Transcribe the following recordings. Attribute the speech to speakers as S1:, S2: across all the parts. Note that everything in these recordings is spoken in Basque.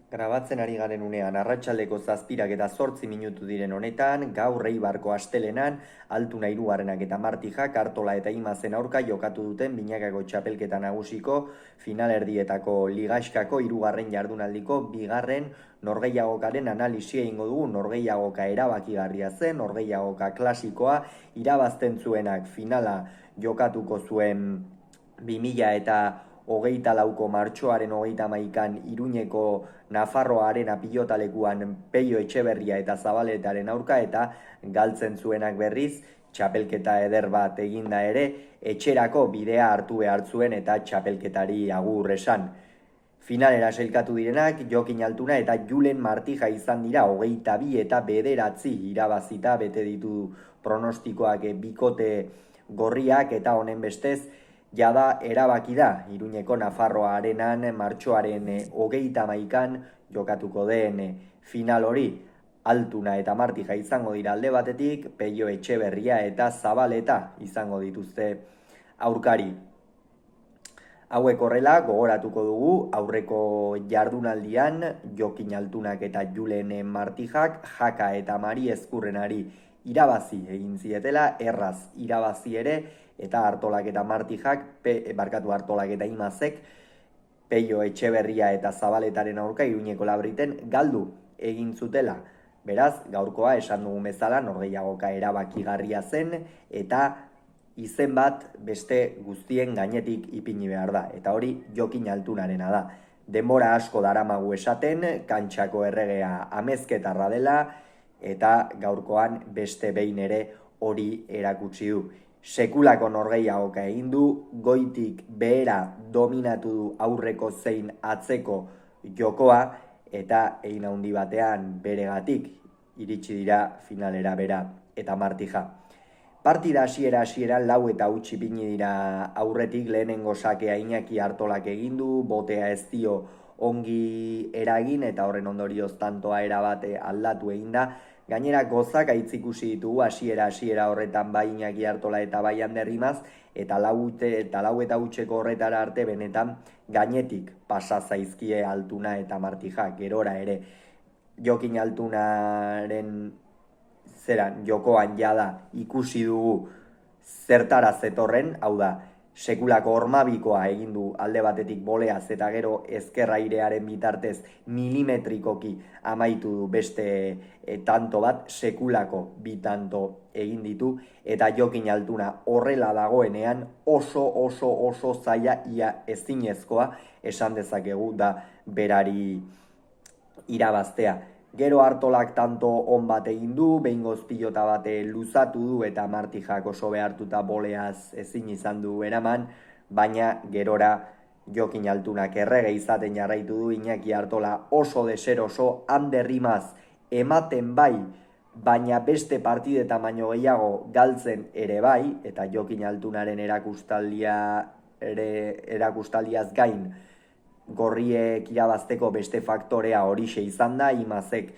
S1: Grabatzen ari garen unean, arratsaldeko 7:08 diren honetan, gaur Eibarko astelenan, Altuna hirugarrenak eta Martijak Artola eta Imazen aurka jokatu duten binakako txapelketa nagusiko finalerdietako ligaxkako hirugarren jardunaldiko bigarren norgehiagokaren analisia egingo dugu. Norgehiagoka erabakigarria zen, norgehiagoka klasikoa, irabazten zuenak finala jokatuko zuen 2024ko martxoaren 31an Iruñeko Nafarroa Arena pilotalekuan Peio Etxeberria eta Zabaletaren aurka, eta galtzen zuenak berriz txapelketa eder bat eginda ere etxerako bidea hartu behar zuen eta txapelketari agur esan. Finalera sailkatu direnak Jokin Altuna eta Julen Martija izan dira. 22 eta 9 irabazita bete ditu pronostikoak bikote gorriak, eta honen bestez jada erabaki da Iruñeko Nafarroa Arenan martxoaren 31an jokatuko den final hori. Altuna eta Martija izango dira alde batetik, Peio Etxeberria eta Zabaleta izango dituzte aurkari. Hauek horrela gogoratuko dugu aurreko jardunaldian Jokin Altunak eta Julen Martijak Jaka eta Mari Ezkurrenari irabazi egin zietela, erraz irabazi ere, eta Artolak eta Martijak, Artolak eta Imazek, Peio Etxeberria eta Zabaletaren aurka Iruñeko Labriten galdu egin zutela. Beraz, gaurkoa esan dugun bezala norgehiagoka erabakigarria zen, eta izen bat beste guztien gainetik ipini behar da, eta hori Jokin Altunarena da. Denbora asko daramagu esaten, kantxako erregea amezketarra dela, eta gaurkoan beste behin ere hori erakutsi du. Sekulako norgehiagoka egin du, goitik behera dominatu du aurreko zein atzeko jokoa, eta egin handi batean beregatik iritsi dira finalera bera eta Martija. Partida hasieran 4-0 ipini dira aurretik. Lehenengo sakea Iñaki Artolak egin du, botea ez dio ongi eragin, eta horren ondorioz tantoa erabate aldatu egin da. Gainera gozak aitzikusi ditugu hasiera horretan bai Iñaki Artola eta bai Ander Imaz, eta 4-0 horretara arte benetan gainetik pasa zaizkie Altuna eta Martija. Gerora ere Jokin Altunaren jokoan jada ikusi dugu zertara zetorren, hau da, sekulako hormabikoa egin du alde batetik boleaz, eta gero ezkerrairearen bitartez milimetrikoki amaitu du beste tanto bat, sekulako bi tanto egin ditu, eta Jokin Altuna horrela dagoenean oso zaila, ia ezinezkoa esan dezakegu da berari irabaztea. Gero Artolak tanto on bat egin du, behingoz pilota bate luzatu du, eta Martijak oso behartuta boleaz ezin izan du eraman, baina gerora Jokin Altunak errege izaten jarraitu du. Iñaki Artola oso deseroso, Ander Imaz ematen bai, baina beste partidetan baino gehiago galtzen ere bai, eta Jokin Altunaren erakustaldiaz gain gorriek irabazteko beste faktorea horixe izan da. Imazek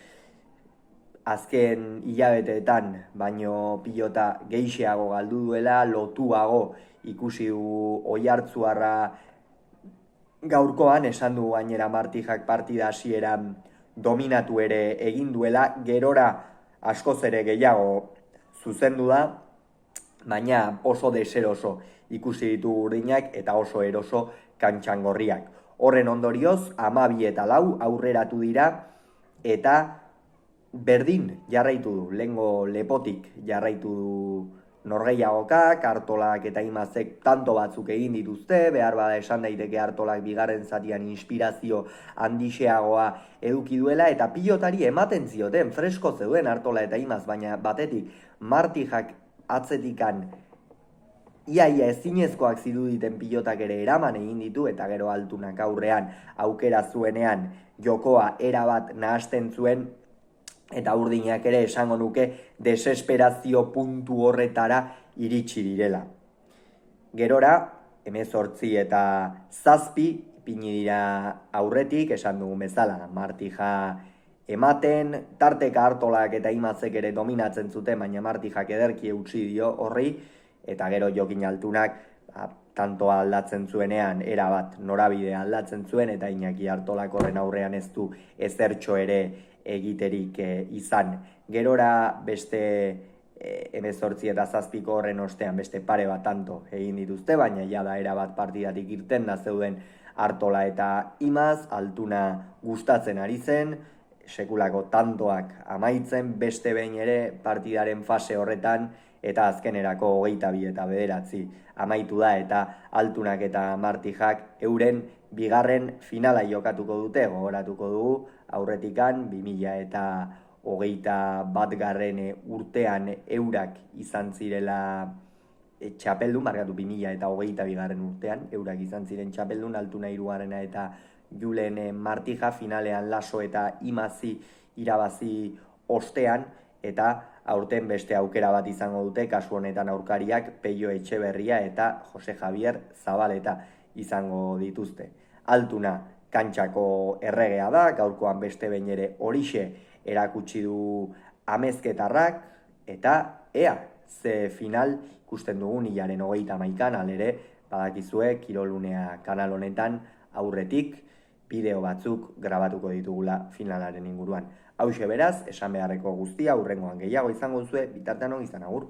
S1: azken hilabeteetan baino pilota gehixeago galdu duela, lotuago ikusi du Oiartzuarra gaurkoan, esan du gainera Martijak partida hasieran dominatu ere egin duela, gerora askoz ere gehiago zuzendu da, baina oso deseroso ikusi ditu urdinak eta oso eroso kantxangorriak. Horren ondorioz, 12-4 aurreratu dira, eta berdin jarraitu du, lehengo lepotik jarraitu du norgehiagokak. Artolak eta Imazek tanto batzuk egin dituzte, behar bada esan daiteke Artolak bigarren zatian inspirazio handixeagoa eduki duela, eta pilotari ematen zioten, fresko zeuden Artola eta Imaz, baina batetik Martijak atzetikan iaia ezinezkoak ziruditen pilotak ere eraman egin ditu, eta gero Altunak aurrean aukera zuenean jokoa erabat nahasten zuen, eta urdinak ere esango nuke desesperazio puntu horretara iritsi direla. Gerora, 18 eta 7 ipini dira aurretik, esan dugun bezala, Martija ematen, tarteka Artolak eta Imazek ere dominatzen zuten, baina Martijak ederki eutsi dio horri, eta gero Jokin Altunak tantoa aldatzen zuenean, erabat norabide aldatzen zuen, eta Iñaki Artolak horren aurrean ez du ezertxo ere egiterik izan. Gerora beste 18 eta 7 horren ostean beste pare bat tanto egin dituzte, baina jada erabat partidatik irten da zeuden Artola eta Imaz, Altuna gustatzen ari zen, sekulako tantoak amaitzen, beste behin ere partidaren fase horretan, eta azkenerako 22 eta 9 amaitu da, eta Altunak eta Martijak euren bigarren finala jokatuko dute, gogoratuko dugu, aurretikan 2021 urtean eurak izan zirela txapeldun, markatu 2022 urtean, eurak izan ziren txapeldun, Altuna 3. eta Julen Martija finalean Laso eta Imazi irabazi ostean, eta aurten beste aukera bat izango dute, kasu honetan aurkariak Peio Etxeberria eta Jose Javier Zabaleta izango dituzte. Altuna kantxako erregea da, gaurkoan beste behin ere horixe erakutsi du Amezketarrak, eta ea, ze final ikusten dugun hilaren 31an, alere, badakizue, Kirolunea kanal honetan aurretik bideo batzuk grabatuko ditugula finalaren inguruan. Hauxe beraz, esan beharreko guztia, hurrengoan gehiago izango duzue, bitartean on izan, agur.